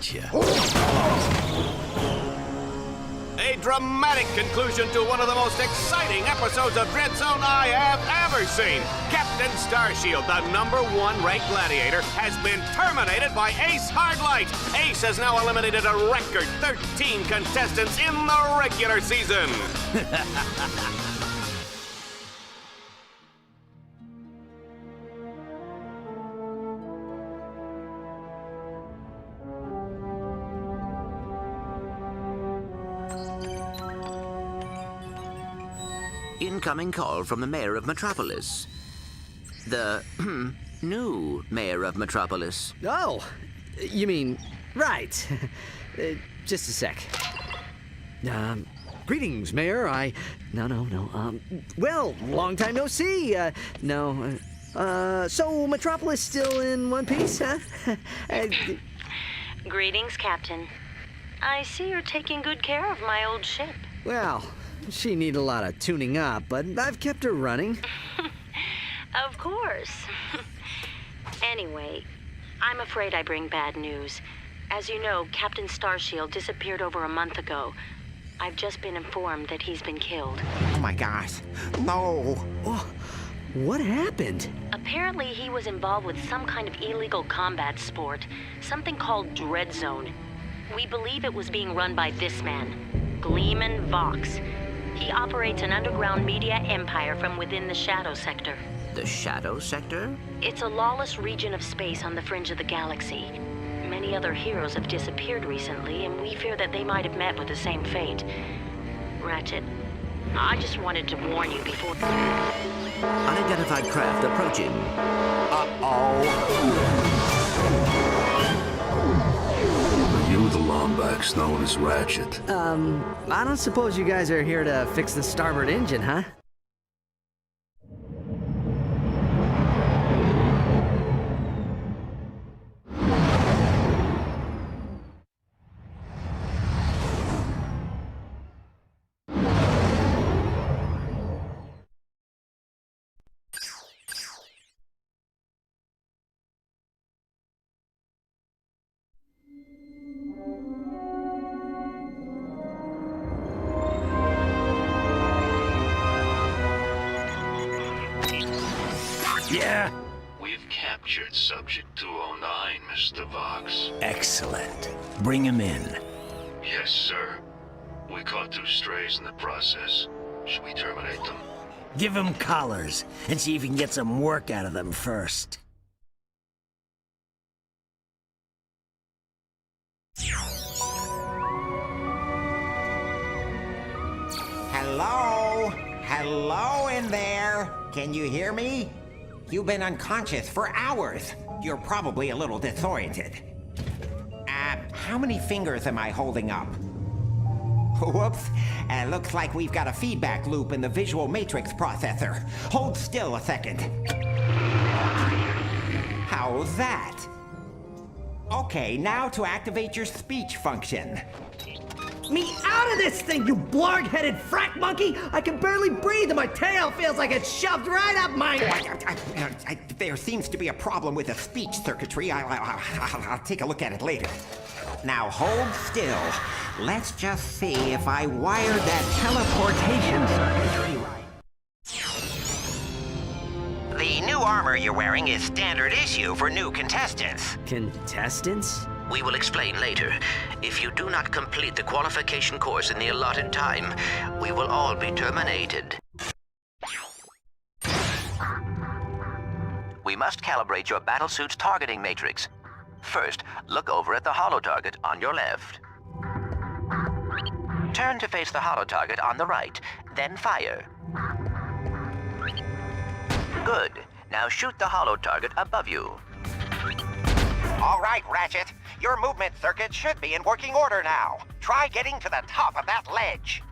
gotcha. A dramatic conclusion to one of the most exciting episodes of Dread Zone I have ever seen. Captain Starshield, the #1 ranked Gladiator, has been terminated by Ace Hardlight. Ace has now eliminated a record 13 contestants in the regular season. Incoming call from the mayor of Metropolis. The new mayor of Metropolis. Oh, you mean, right. Just a sec. Greetings, Mayor. No. Well, long time no see. No. So Metropolis still in one piece, huh? Greetings, Captain. I see you're taking good care of my old ship. Well, she need a lot of tuning up, but I've kept her running. Of course. Anyway, I'm afraid I bring bad news. As you know, Captain Starshield disappeared over a month ago. I've just been informed that he's been killed. Oh my gosh. No. Oh, what happened? Apparently, he was involved with some kind of illegal combat sport, something called Dread Zone. We believe it was being run by this man, Gleeman Vox. He operates an underground media empire from within the Shadow Sector. The Shadow Sector? It's a lawless region of space on the fringe of the galaxy. Many other heroes have disappeared recently, and we fear that they might have met with the same fate. Ratchet, I just wanted to warn you before... Unidentified craft approaching. You the Lombax known as Ratchet. I don't suppose you guys are here to fix the starboard engine, huh? Yeah? We've captured Subject 209, Mr. Vox. Excellent. Bring him in. Yes, sir. We caught 2 strays in the process. Should we terminate them? Give him collars and see if you can get some work out of them first. Hello? Hello in there? Can you hear me? You've been unconscious for hours. You're probably a little disoriented. How many fingers am I holding up? Whoops. Looks like we've got a feedback loop in the visual matrix processor. Hold still a second. How's that? Okay, now to activate your speech function. Me out of this thing, you blarg-headed frack monkey! I can barely breathe and my tail feels like it's shoved right up my... There seems to be a problem with the speech circuitry. I'll take a look at it later. Now hold still. Let's just see if I wired that teleportation circuitry right. The new armor you're wearing is standard issue for new contestants. Contestants? We will explain later. If you do not complete the qualification course in the allotted time, we will all be terminated. We must calibrate your battlesuit's targeting matrix. First, look over at the holo target on your left. Turn to face the holo target on the right, then fire. Good. Now shoot the holo target above you. All right, Ratchet. Your movement circuit should be in working order now. Try getting to the top of that ledge.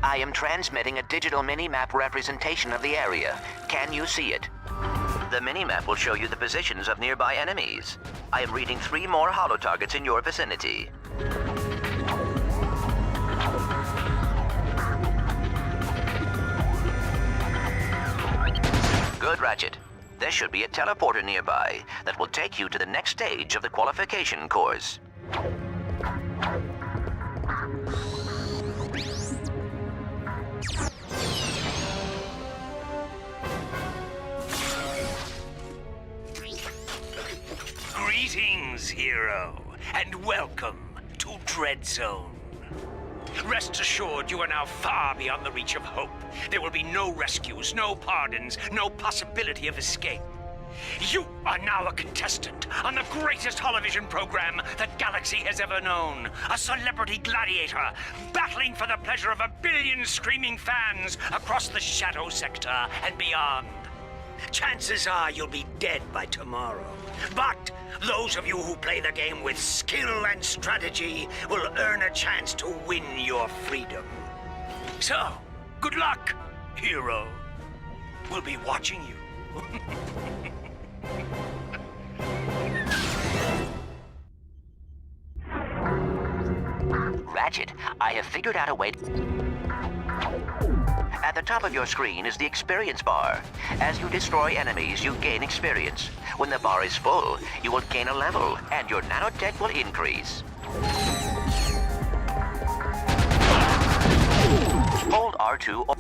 I am transmitting a digital mini-map representation of the area. Can you see it? The minimap will show you the positions of nearby enemies. I am reading 3 more holo targets in your vicinity. Good, Ratchet. There should be a teleporter nearby that will take you to the next stage of the qualification course. Greetings, hero, and welcome to Dread Zone. Rest assured, you are now far beyond the reach of hope. There will be no rescues, no pardons, no possibility of escape. You are now a contestant on the greatest holovision program that Galaxy has ever known. A celebrity gladiator, battling for the pleasure of 1 billion screaming fans across the Shadow Sector and beyond. Chances are you'll be dead by tomorrow. But those of you who play the game with skill and strategy will earn a chance to win your freedom. So, good luck, hero. We'll be watching you. Ratchet, I have figured out a way. At the top of your screen is the experience bar. As you destroy enemies, you gain experience. When the bar is full, you will gain a level, and your nanotech will increase. Hold R2.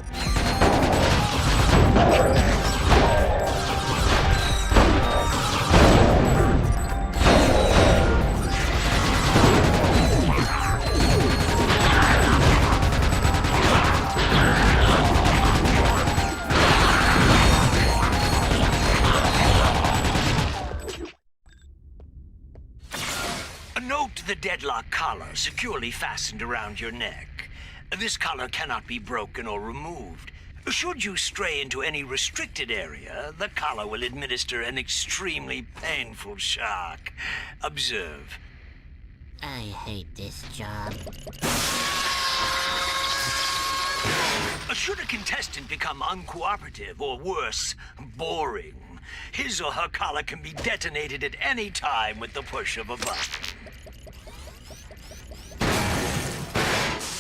Note the Deadlocked collar securely fastened around your neck. This collar cannot be broken or removed. Should you stray into any restricted area, the collar will administer an extremely painful shock. Observe. I hate this job. Should a contestant become uncooperative or worse, boring, his or her collar can be detonated at any time with the push of a button.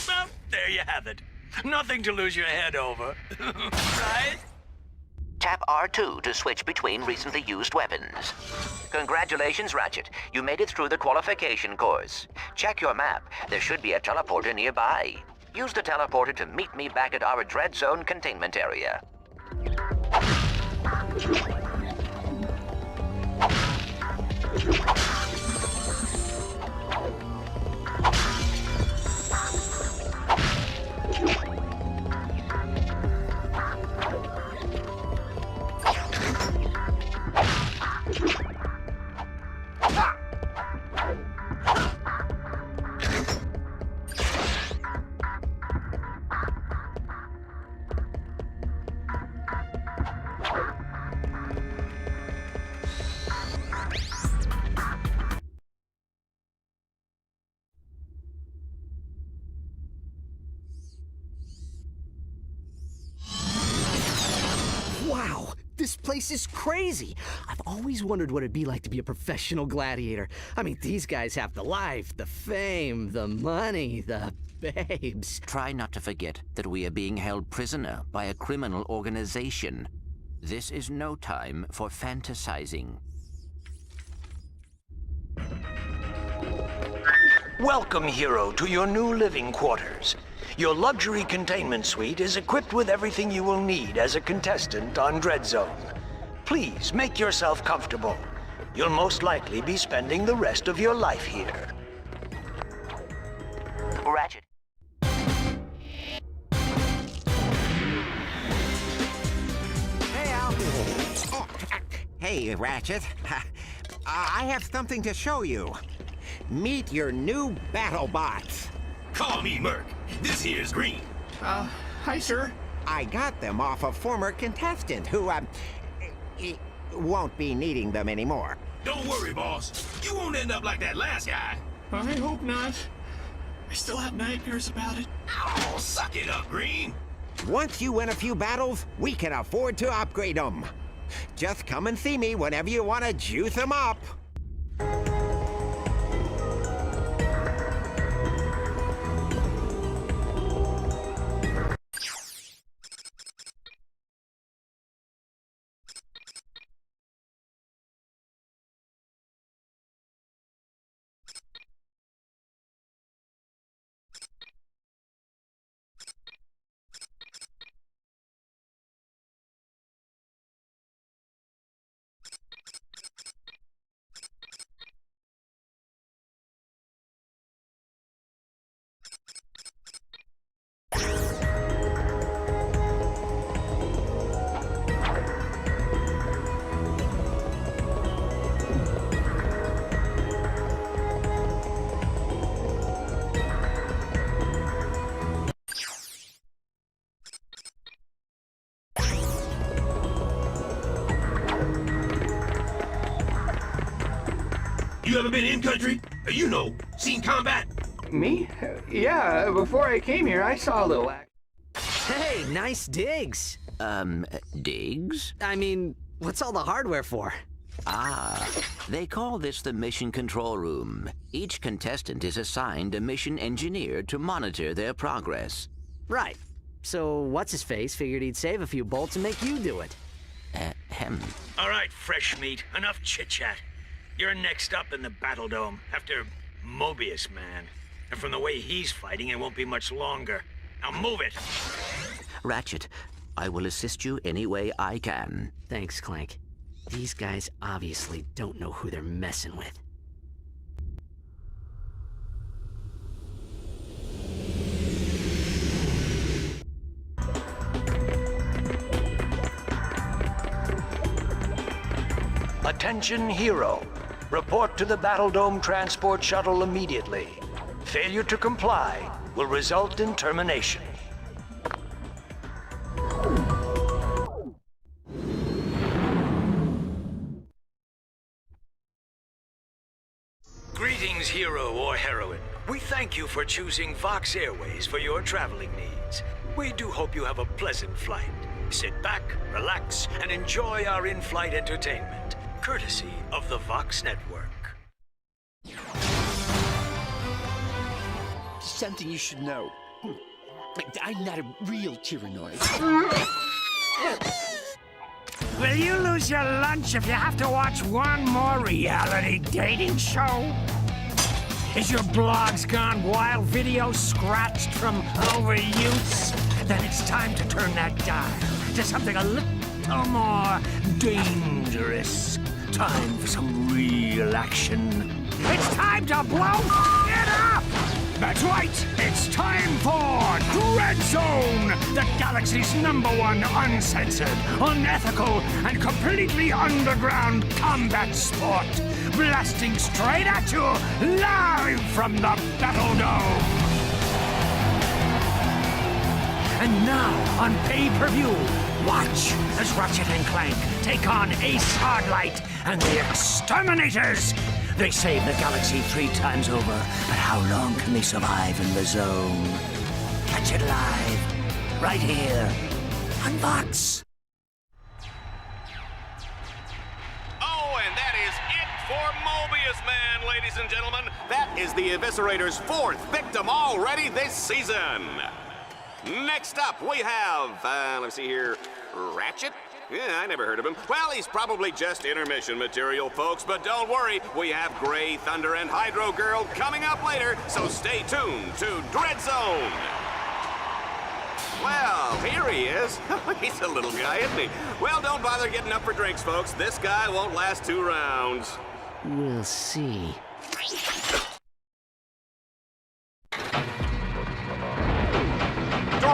Well, there you have it. Nothing to lose your head over, right? Tap R2 to switch between recently used weapons. Congratulations, Ratchet. You made it through the qualification course. Check your map. There should be a teleporter nearby. Use the teleporter to meet me back at our Dread Zone containment area. Wow, this place is crazy. I've always wondered what it'd be like to be a professional gladiator. I mean, these guys have the life, the fame, the money, the babes. Try not to forget that we are being held prisoner by a criminal organization. This is no time for fantasizing. Welcome, hero, to your new living quarters. Your luxury containment suite is equipped with everything you will need as a contestant on Dread Zone. Please make yourself comfortable. You'll most likely be spending the rest of your life here. Ratchet. Hey, Al. Oh, hey, Ratchet. I have something to show you. Meet your new battle bots. Call me Merc. This here's Green. Hi, sir. I got them off a former contestant who, won't be needing them anymore. Don't worry, boss. You won't end up like that last guy. I hope not. I still have nightmares about it. Oh, suck it up, Green. Once you win a few battles, we can afford to upgrade them. Just come and see me whenever you want to juice them up. You ever been in country? You know, seen combat? Me? Yeah, before I came here, I saw a little act. Hey, nice digs. Digs? I mean, what's all the hardware for? Ah, they call this the mission control room. Each contestant is assigned a mission engineer to monitor their progress. Right. So, what's-his-face figured he'd save a few bolts and make you do it. Ahem. All right, fresh meat. Enough chit-chat. You're next up in the Battle Dome, after Mobius Man. And from the way he's fighting, it won't be much longer. Now move it! Ratchet, I will assist you any way I can. Thanks, Clank. These guys obviously don't know who they're messing with. Attention, Hero. Report to the Battle Dome transport shuttle immediately. Failure to comply will result in termination. Greetings, hero or heroine. We thank you for choosing Vox Airways for your traveling needs. We do hope you have a pleasant flight. Sit back, relax, and enjoy our in-flight entertainment, courtesy of the Vox Network. Something you should know. I'm not a real Tyrannoid. Will you lose your lunch if you have to watch one more reality dating show? Is your blogs gone wild, video scratched from overuse? Then it's time to turn that dial to something a little more dangerous. Time for some real action. It's time to blow it up! That's right, it's time for Dread Zone, the galaxy's #1 uncensored, unethical, and completely underground combat sport. Blasting straight at you, live from the Battle Dome. And now, on pay-per-view, watch as Ratchet and Clank take on Ace Hardlight and the Exterminators. They save the galaxy 3 times over, but how long can they survive in the zone? Catch it live, right here, on Vox. Oh, and that is it for Mobius Man, ladies and gentlemen. That is the Eviscerator's 4th victim already this season. Next up, we have, let's see here, Ratchet? Yeah, I never heard of him. Well, he's probably just intermission material, folks, but don't worry, we have Grey Thunder and Hydro Girl coming up later, so stay tuned to Dread Zone. Well, here he is. He's a little guy, isn't he? Well, don't bother getting up for drinks, folks. This guy won't last 2 rounds. We'll see.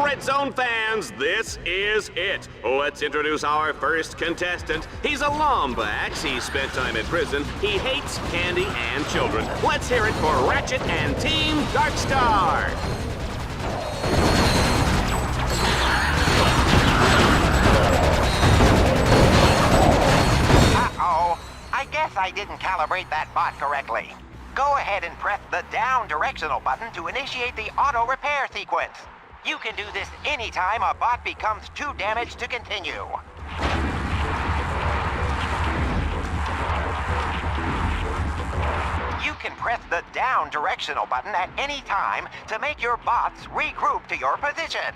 Red Zone fans, this is it. Let's introduce our first contestant. He's a Lombax. He spent time in prison. He hates candy and children. Let's hear it for Ratchet and Team Darkstar. Uh-oh. I guess I didn't calibrate that bot correctly. Go ahead and press the down directional button to initiate the auto repair sequence. You can do this anytime a bot becomes too damaged to continue. You can press the down directional button at any time to make your bots regroup to your position.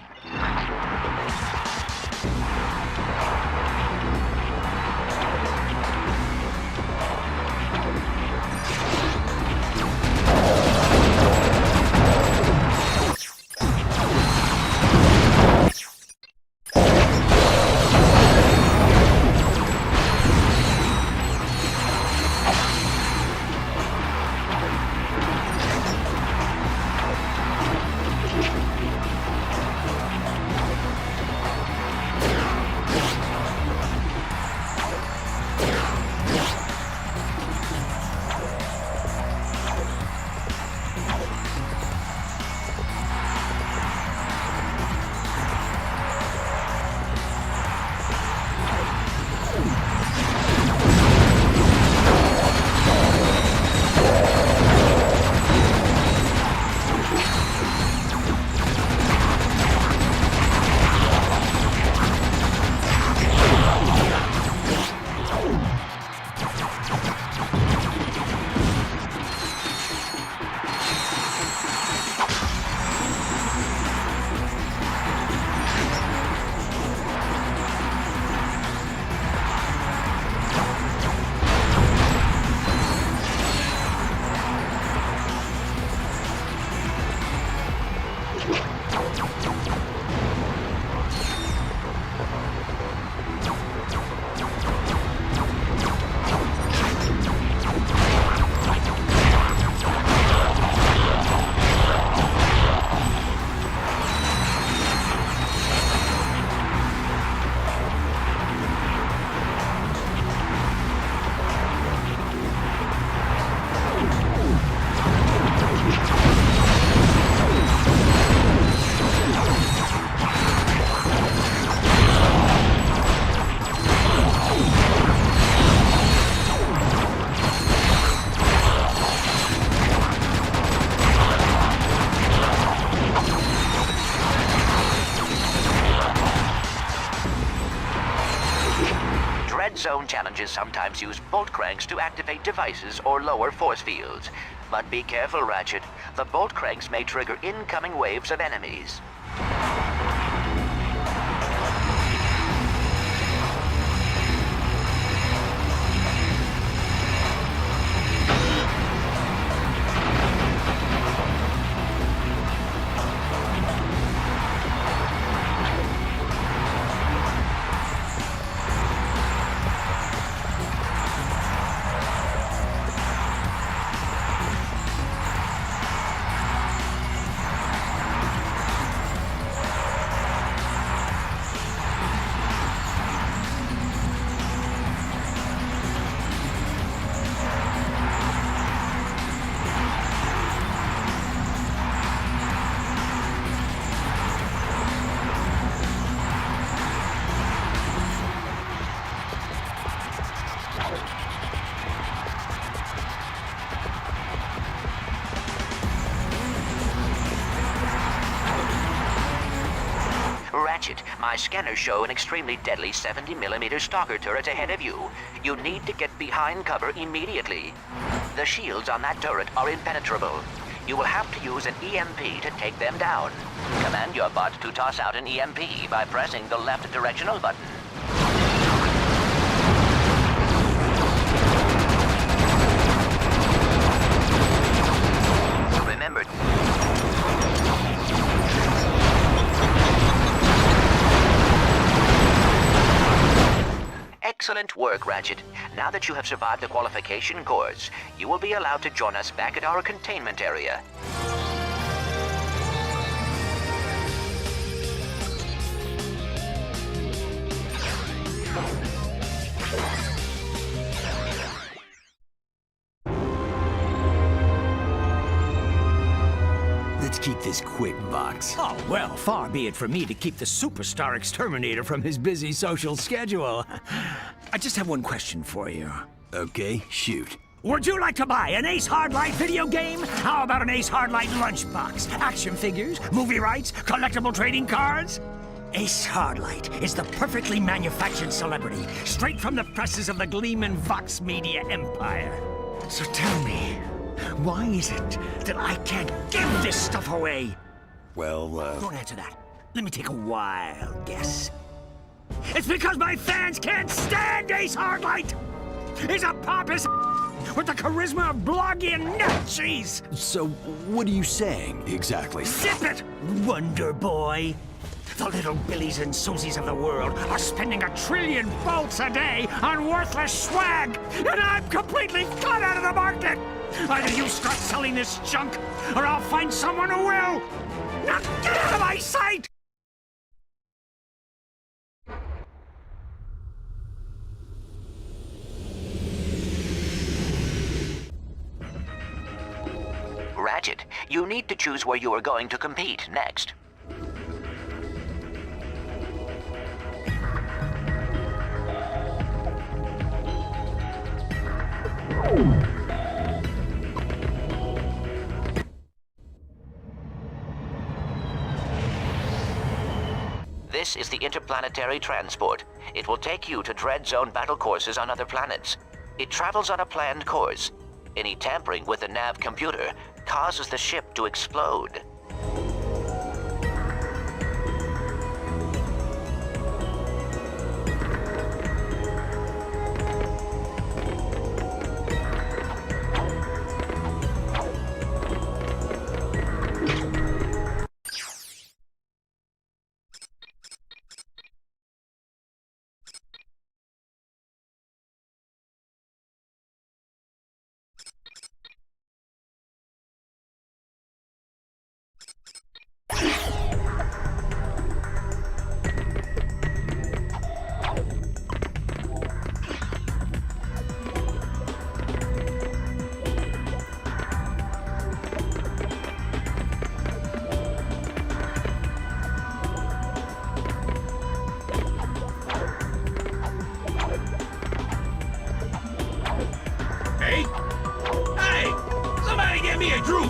Zone challenges sometimes use bolt cranks to activate devices or lower force fields. But be careful, Ratchet. The bolt cranks may trigger incoming waves of enemies. Ratchet, my scanners show an extremely deadly 70mm stalker turret ahead of you. You need to get behind cover immediately. The shields on that turret are impenetrable. You will have to use an EMP to take them down. Command your bot to toss out an EMP by pressing the left directional button. Remember... Excellent work, Ratchet. Now that you have survived the qualification course, you will be allowed to join us back at our containment area. Let's keep this quick, Vox. Oh, well, far be it from me to keep the superstar exterminator from his busy social schedule. I just have one question for you. Okay, shoot. Would you like to buy an Ace Hardlight video game? How about an Ace Hardlight lunchbox? Action figures, movie rights, collectible trading cards? Ace Hardlight is the perfectly manufactured celebrity, straight from the presses of the Gleam and Vox media empire. So tell me, Why is it that I can't give this stuff away? Well, Don't answer that. Let me take a wild guess. It's because my fans can't stand Ace Hardlight! He's a pompous with the charisma of Bloggy and nut cheese! so what are you saying, exactly? Zip it, Wonder Boy! The little Billies and Susies of the world are spending 1 trillion bolts a day on worthless swag, and I'm completely cut out of the market! Either you start selling this junk, or I'll find someone who will! Now get out of my sight! Ratchet, you need to choose where you are going to compete next. This is the interplanetary transport. It will take you to Dread Zone battle courses on other planets. It travels on a planned course. Any tampering with the nav computer causes the ship to explode. Hey! Somebody get me a droop!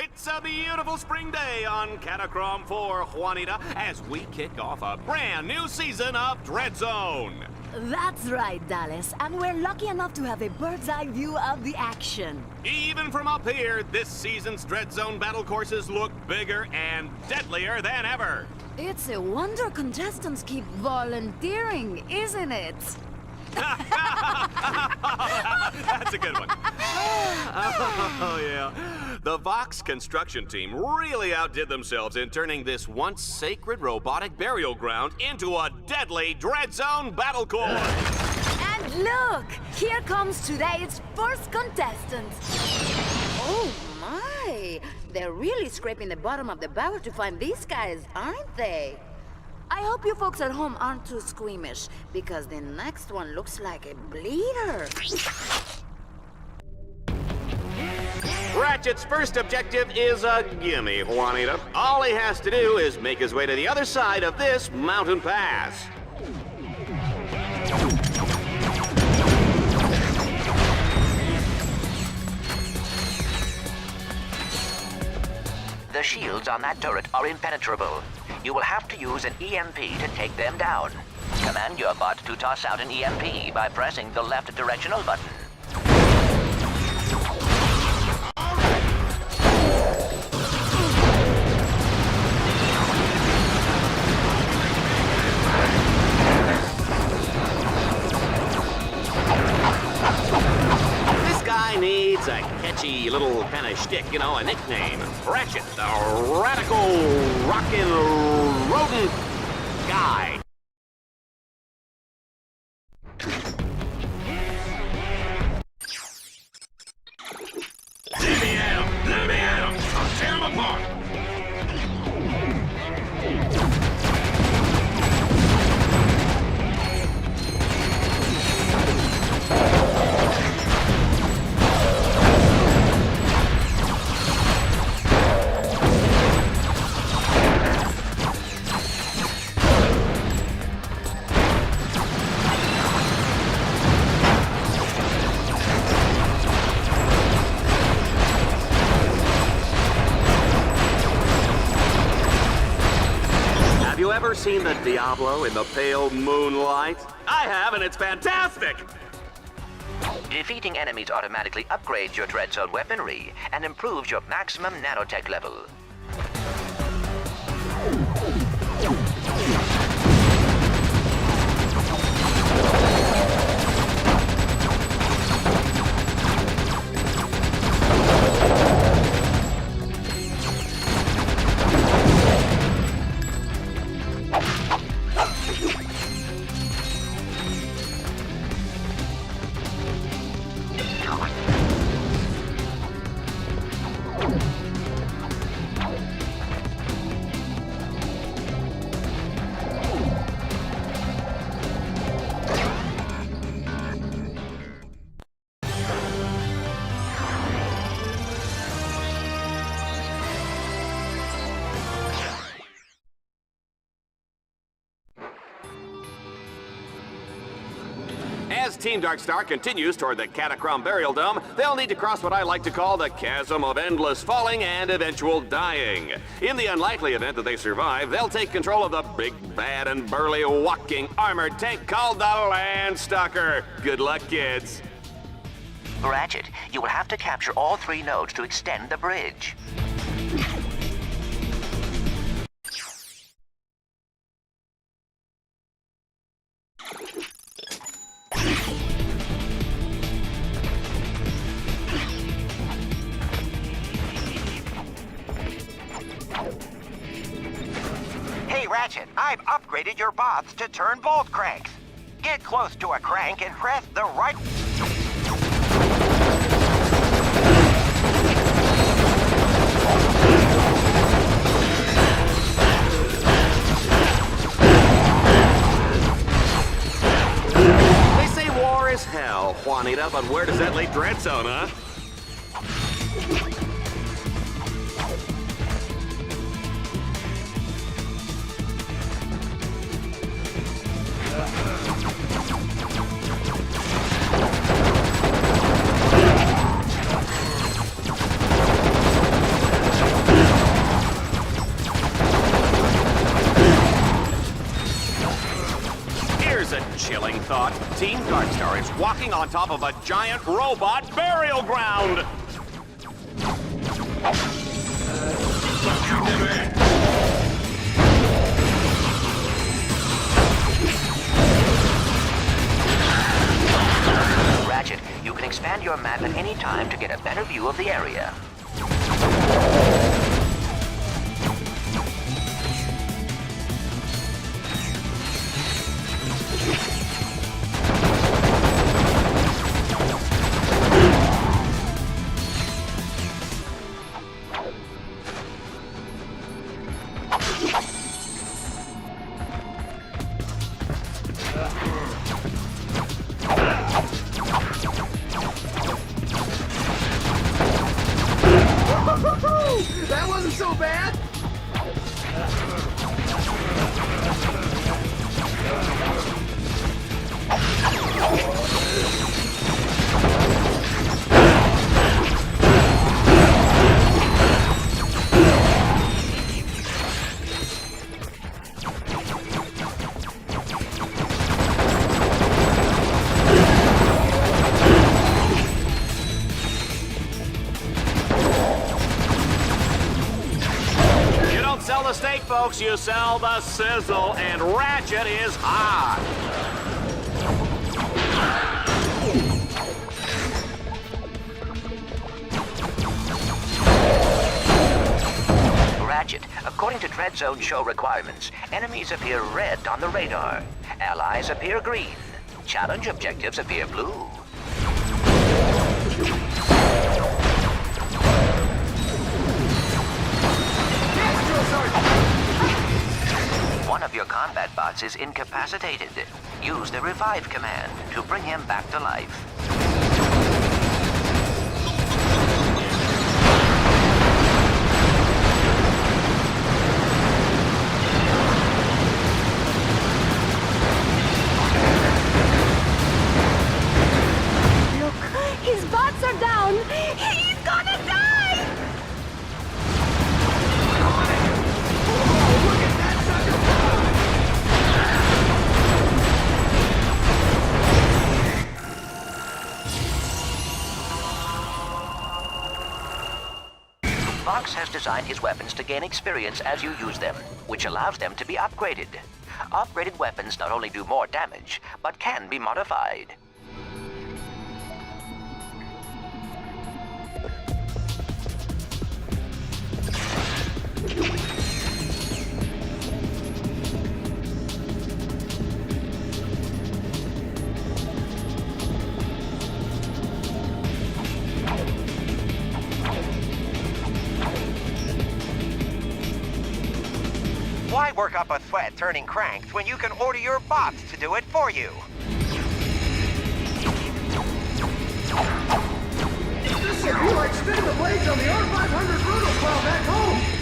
It's a beautiful spring day on Catacrom 4, Juanita, as we kick off a brand new season of Dread Zone. That's right, Dallas, and we're lucky enough to have a bird's eye view of the action. Even from up here, this season's Dread Zone battle courses look bigger and deadlier than ever. It's a wonder contestants keep volunteering, isn't it? That's a good one. Oh, yeah. The Vox construction team really outdid themselves in turning this once sacred robotic burial ground into a deadly Dread Zone battle course. And look, here comes today's first contestant. Oh my, they're really scraping the bottom of the barrel to find these guys, aren't they? I hope you folks at home aren't too squeamish, because the next one looks like a bleeder. Ratchet's first objective is a gimme, Juanita. All he has to do is make his way to the other side of this mountain pass. The shields on that turret are impenetrable. You will have to use an EMP to take them down. Command your bot to toss out an EMP by pressing the left directional button. This guy needs a catchy little kind of shtick, you know, a nickname. Ratchet, the radical rockin' rodent guy. Let me at him! Let me at him! I'll tear him apart! Have you ever seen the Diablo in the pale moonlight? I have, and it's fantastic! Defeating enemies automatically upgrades your Dread Zone weaponry and improves your maximum nanotech level. As Team Darkstar continues toward the Catacrom Burial Dome, they'll need to cross what I like to call the chasm of endless falling and eventual dying. In the unlikely event that they survive, they'll take control of the big, bad, and burly walking armored tank called the Landstalker. Good luck, kids. Ratchet, you will have to capture all 3 nodes to extend the bridge. Hey, Ratchet, I've upgraded your bots to turn bolt cranks. Get close to a crank and press the right... They say war is hell, Juanita, but where does that leave Dread Zone, huh? Here's a chilling thought. Team Darkstar is walking on top of a giant robot burial ground. Ratchet, you can expand your map at any time to get a better view of the area. folks, you sell the sizzle, and Ratchet is hot. Ratchet, according to Dread Zone show requirements, enemies appear red on the radar. Allies appear green. Challenge objectives appear blue. One of your combat bots is incapacitated. Use the revive command to bring him back to life. His bots are down! He's gonna die! Fox has designed his weapons to gain experience as you use them, which allows them to be upgraded. Upgraded weapons not only do more damage, but can be modified. Why work up a sweat turning cranks when you can order your bots to do it for you? This should be like spinning the blades on the R500 Brutal plow back home!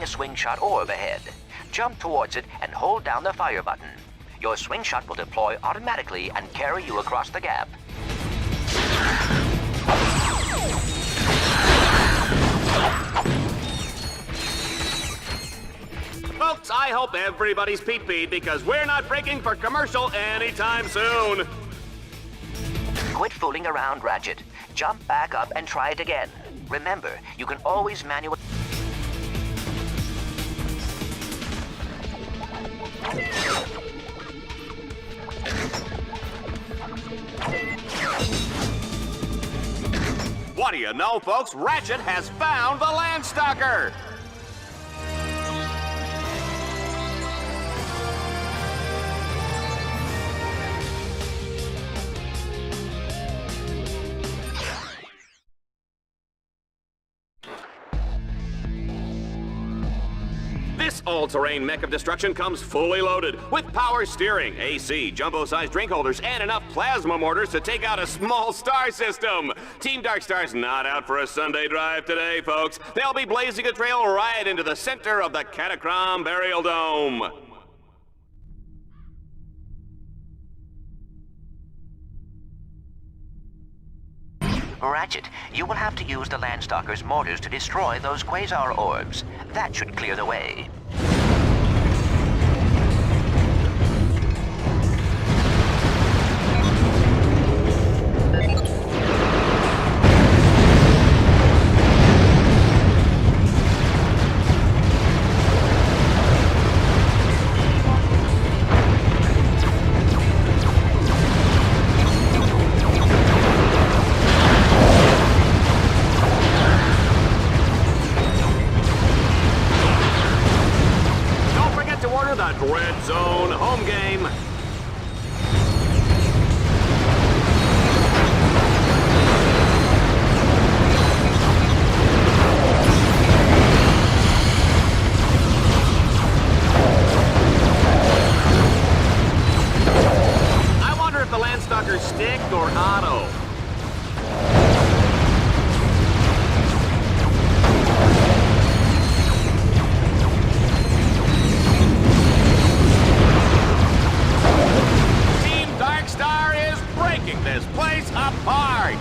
swing shot orb ahead. Jump towards it and hold down the fire button. Your swing shot will deploy automatically and carry you across the gap. Folks, I hope everybody's peed because we're not breaking for commercial anytime soon. Quit fooling around, Ratchet. Jump back up and try it again. Remember, you can always manually... What do you know, folks? Ratchet has found the Landstalker! This all-terrain mech of destruction comes fully loaded with power steering, AC, jumbo-sized drink holders, and enough plasma mortars to take out a small star system. Team Darkstar's not out for a Sunday drive today, folks. They'll be blazing a trail right into the center of the Catacrom Burial Dome. Ratchet, you will have to use the Landstalker's mortars to destroy those quasar orbs. That should clear the way. Red Zone home game. I wonder if the Landstalker's stick or auto. This place apart!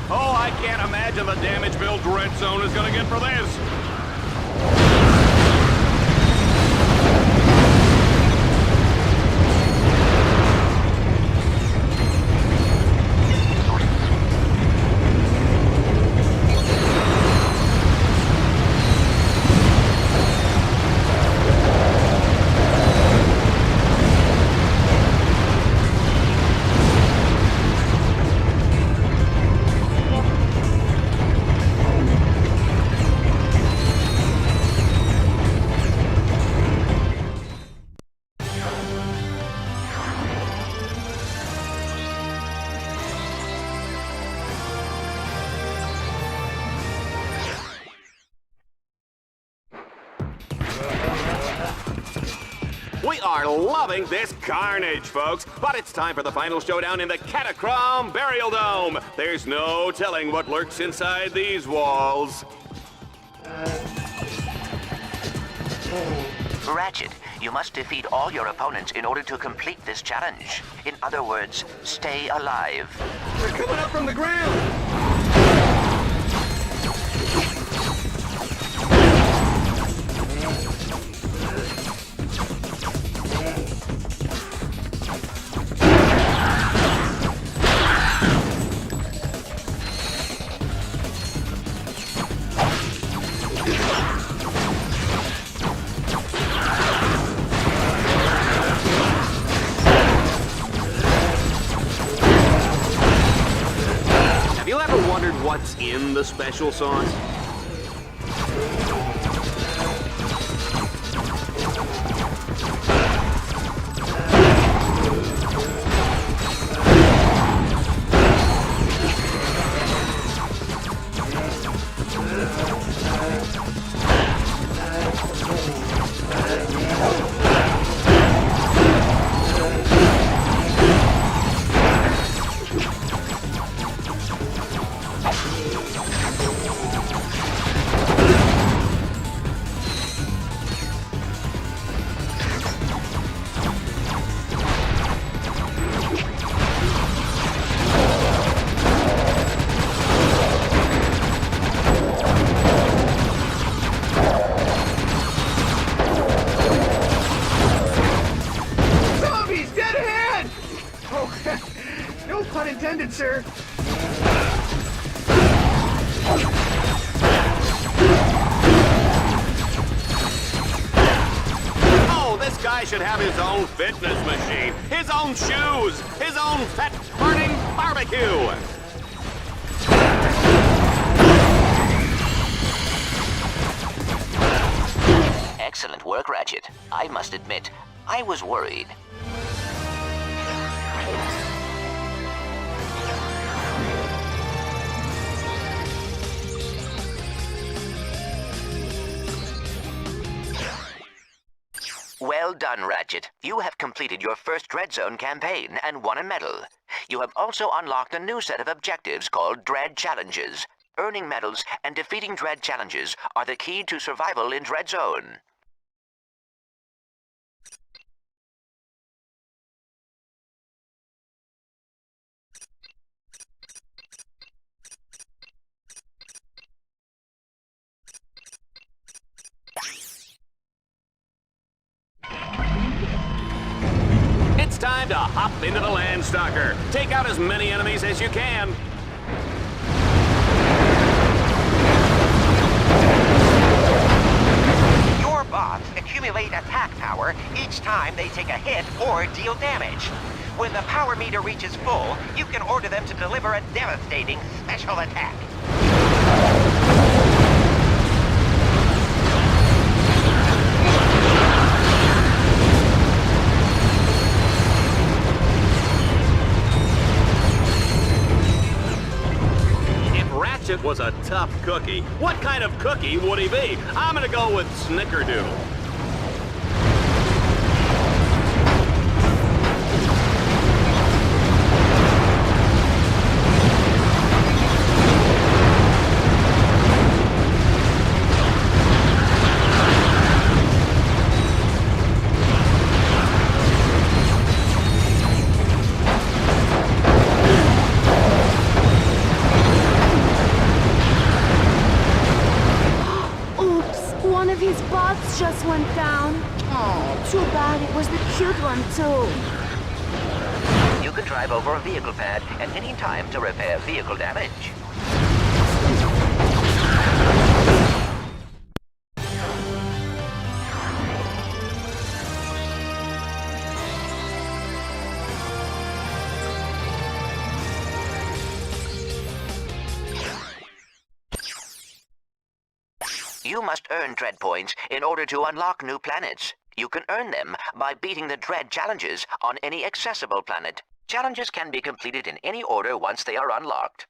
Oh, I can't imagine the damage Bill Dread Zone is gonna get for this. We are loving this carnage, folks, but it's time for the final showdown in the Catacomb Burial Dome. There's no telling what lurks inside these walls. Ratchet, you must defeat all your opponents in order to complete this challenge. In other words, stay alive. They're coming up from the ground! Have you ever wondered what's in the special sauce? No pun intended, sir. Oh, this guy should have his own fitness machine, his own shoes, his own fat-burning barbecue. Excellent work, Ratchet. I must admit, I was worried. Well done, Ratchet. You have completed your first Dread Zone campaign and won a medal. You have also unlocked a new set of objectives called Dread Challenges. Earning medals and defeating Dread Challenges are the key to survival in Dread Zone. It's time to hop into the Landstalker. Take out as many enemies as you can. Your bots accumulate attack power each time they take a hit or deal damage. When the power meter reaches full, you can order them to deliver a devastating special attack. Ratchet was a tough cookie. What kind of cookie would he be? I'm gonna go with Snickerdoodle. Just went down. Oh, too bad it was the cute one, too. You can drive over a vehicle pad at any time to repair vehicle damage. You must earn Dread Points in order to unlock new planets. You can earn them by beating the Dread Challenges on any accessible planet. Challenges can be completed in any order once they are unlocked.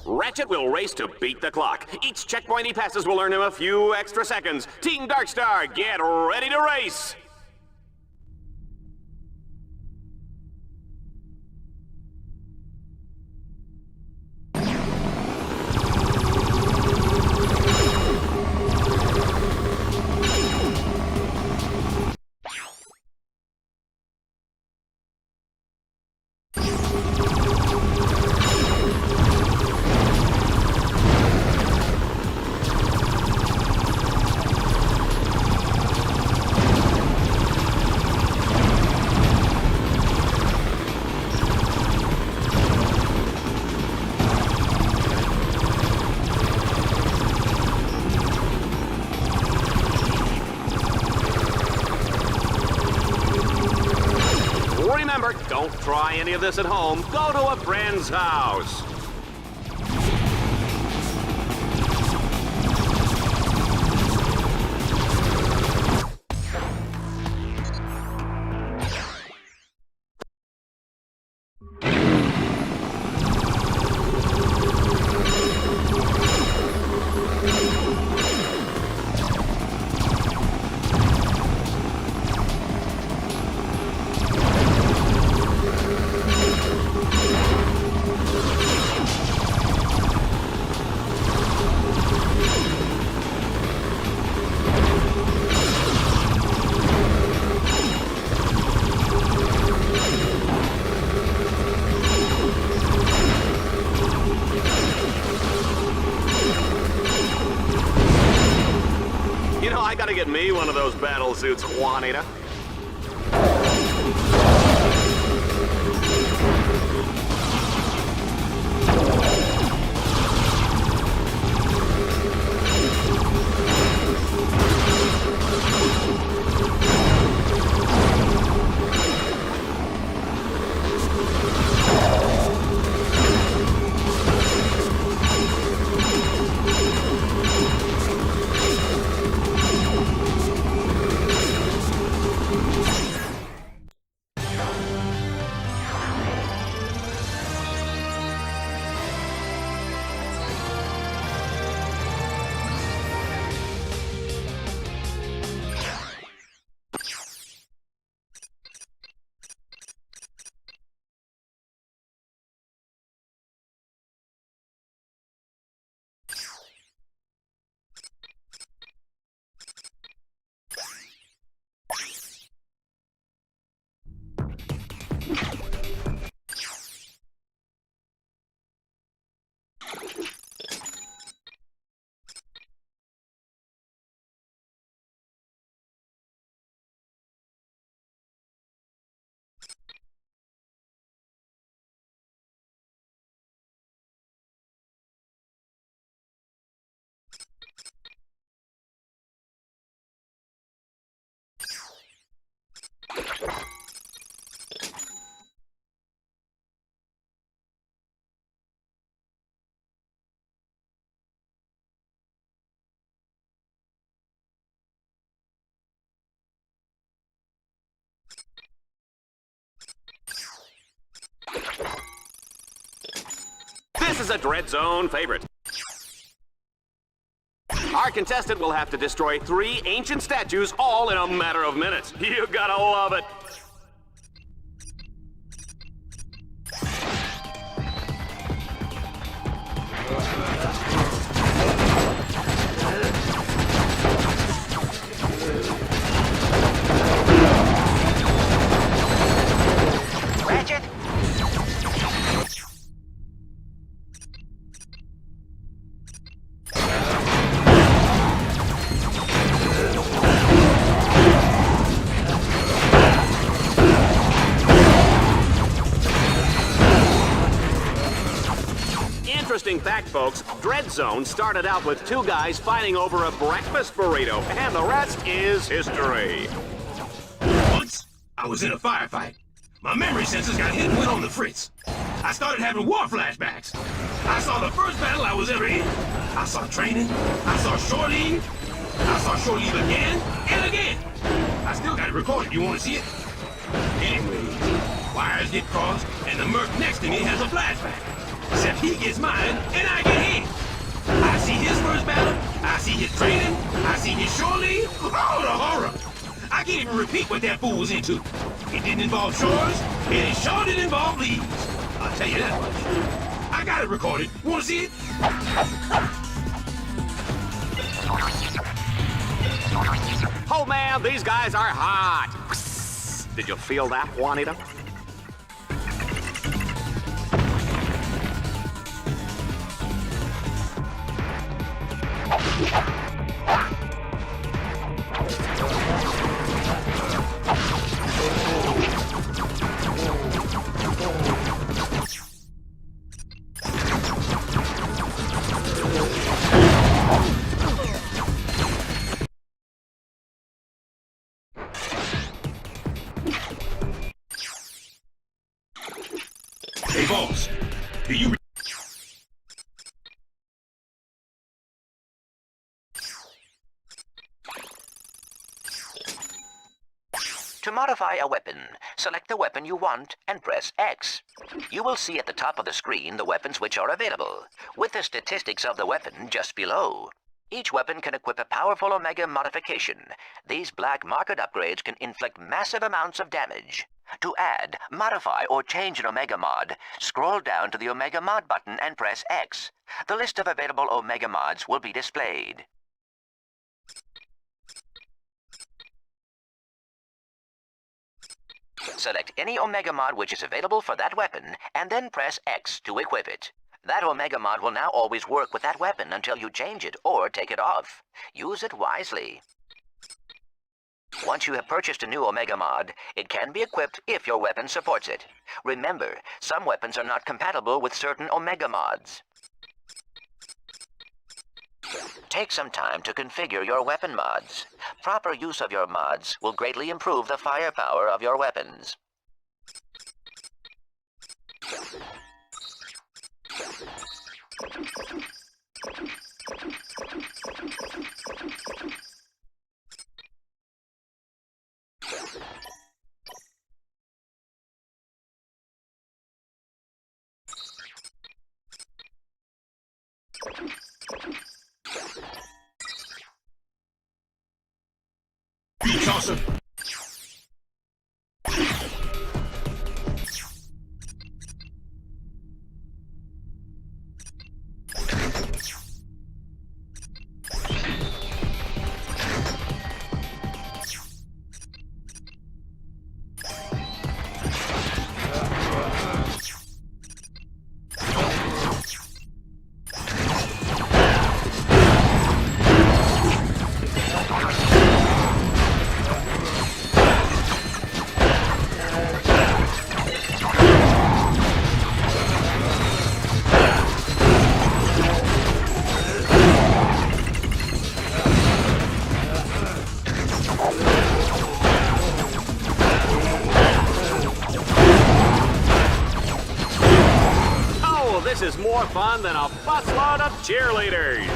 Ratchet will race to beat the clock. Each checkpoint he passes will earn him a few extra seconds. Team Darkstar, get ready to race! Remember, don't try any of this at home. Go to a friend's house. You know, I gotta get me one of those battle suits, Juanita. This is a Dread Zone favorite. Our contestant will have to destroy 3 ancient statues all in a matter of minutes. You gotta love it. Ratchet? Interesting fact, folks. Dread Zone started out with 2 guys fighting over a breakfast burrito, and the rest is history. Once, I was in a firefight. My memory sensors got hit and went on the fritz. I started having war flashbacks. I saw the first battle I was ever in. I saw training. I saw shore leave. I saw shore leave again and again. I still got it recorded. You want to see it? Anyway, wires get crossed, and the merc next to me has a flashback. Except he gets mine, and I get his. I see his first battle. I see his training. I see his shore leave. Oh, the horror! I can't even repeat what that fool was into. It didn't involve shores, and it sure didn't involve leaves. I'll tell you that much. I got it recorded. Want to see it? Oh man, these guys are hot. Did you feel that, Juanita? Hey, boss. Do you... To modify a weapon, select the weapon you want and press X. You will see at the top of the screen the weapons which are available, with the statistics of the weapon just below. Each weapon can equip a powerful Omega modification. These black market upgrades can inflict massive amounts of damage. To add, modify, or change an Omega mod, scroll down to the Omega mod button and press X. The list of available Omega mods will be displayed. Select any Omega mod which is available for that weapon, and then press X to equip it. That Omega mod will now always work with that weapon until you change it or take it off. Use it wisely. Once you have purchased a new Omega mod, it can be equipped if your weapon supports it. Remember, some weapons are not compatible with certain Omega mods. Take some time to configure your weapon mods. Proper use of your mods will greatly improve the firepower of your weapons. Beach awesome. is more fun than a busload of cheerleaders.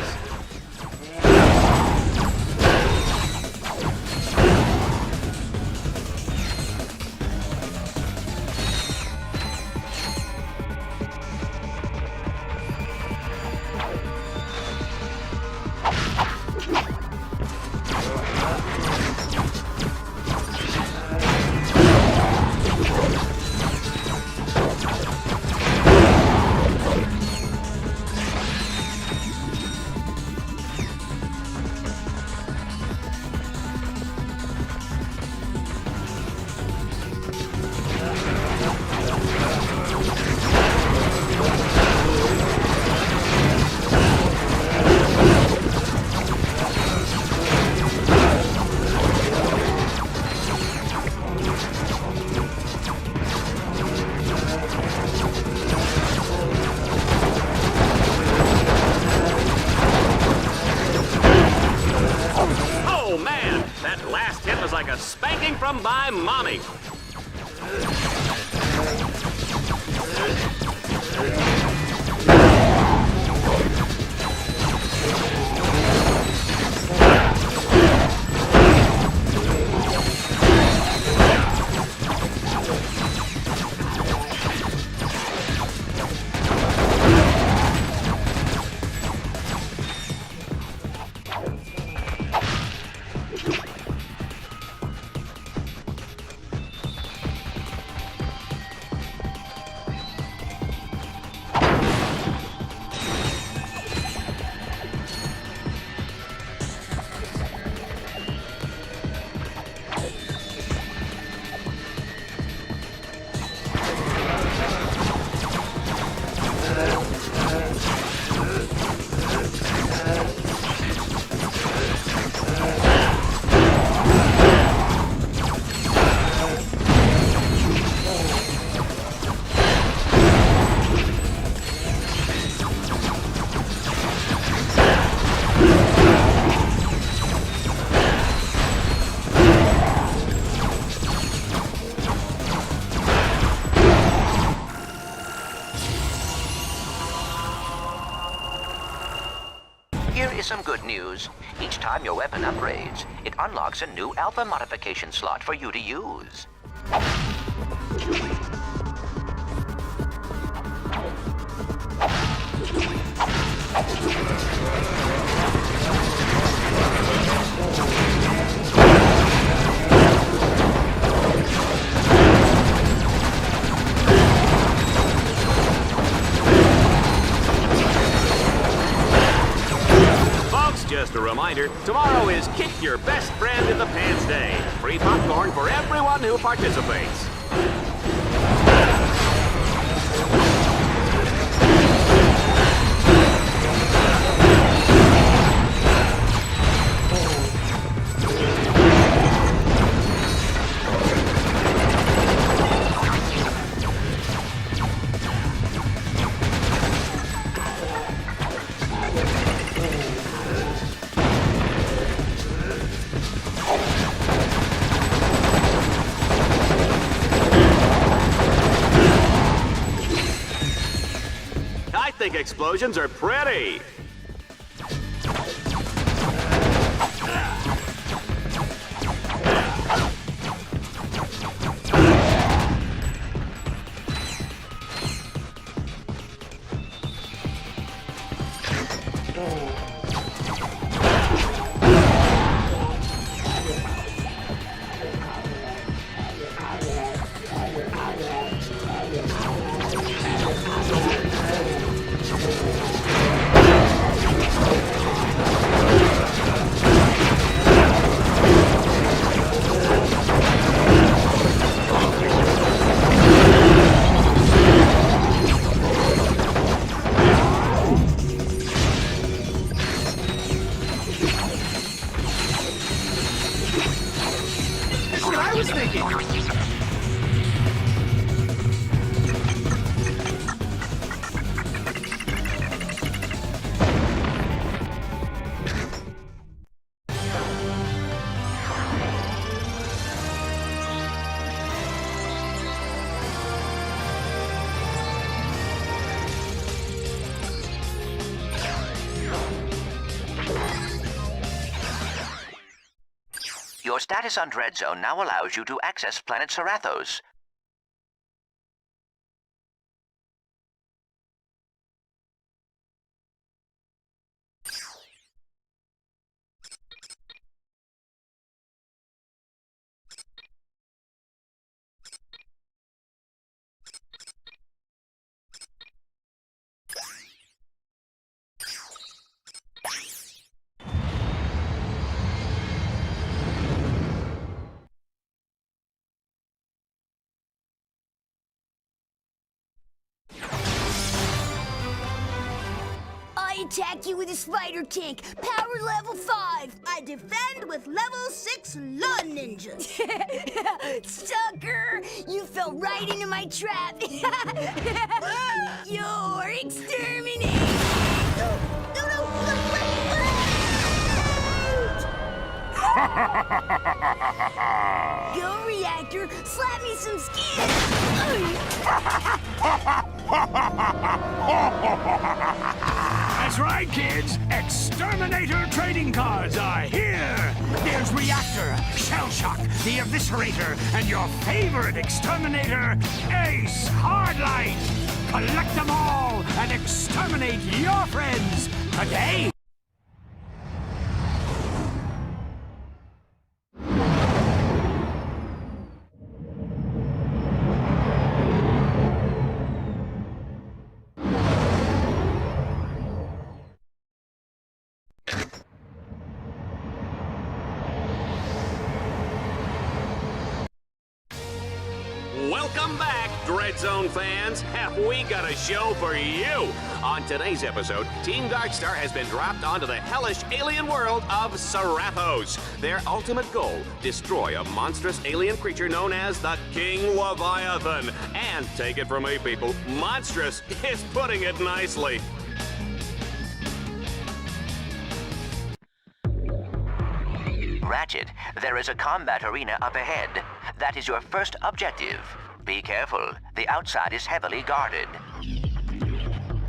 Like a spanking from my mommy. Some good news. Each time your weapon upgrades, it unlocks a new alpha modification slot for you to use. Just a reminder, tomorrow is Kick Your Best Friend in the Pants Day. Free popcorn for everyone who participates. I think explosions are pretty. Your status on Dread Zone now allows you to access planet Serathos. I attack you with a spider tank, power level 5. I defend with level 6 lawn ninjas. Sucker! You fell right into my trap. You're exterminated. Go, Reactor! Slap me some skin! That's right, kids. Exterminator trading cards are here. There's Reactor, Shellshock, the Eviscerator, and your favorite exterminator, Ace Hardlight. Collect them all and exterminate your friends today. Welcome back, Dread Zone fans. Have we got a show for you? On today's episode, Team Darkstar has been dropped onto the hellish alien world of Serathos. Their ultimate goal, destroy a monstrous alien creature known as the King Leviathan. And take it from me, people, monstrous is putting it nicely. Ratchet, there is a combat arena up ahead. That is your first objective. Be careful. The outside is heavily guarded.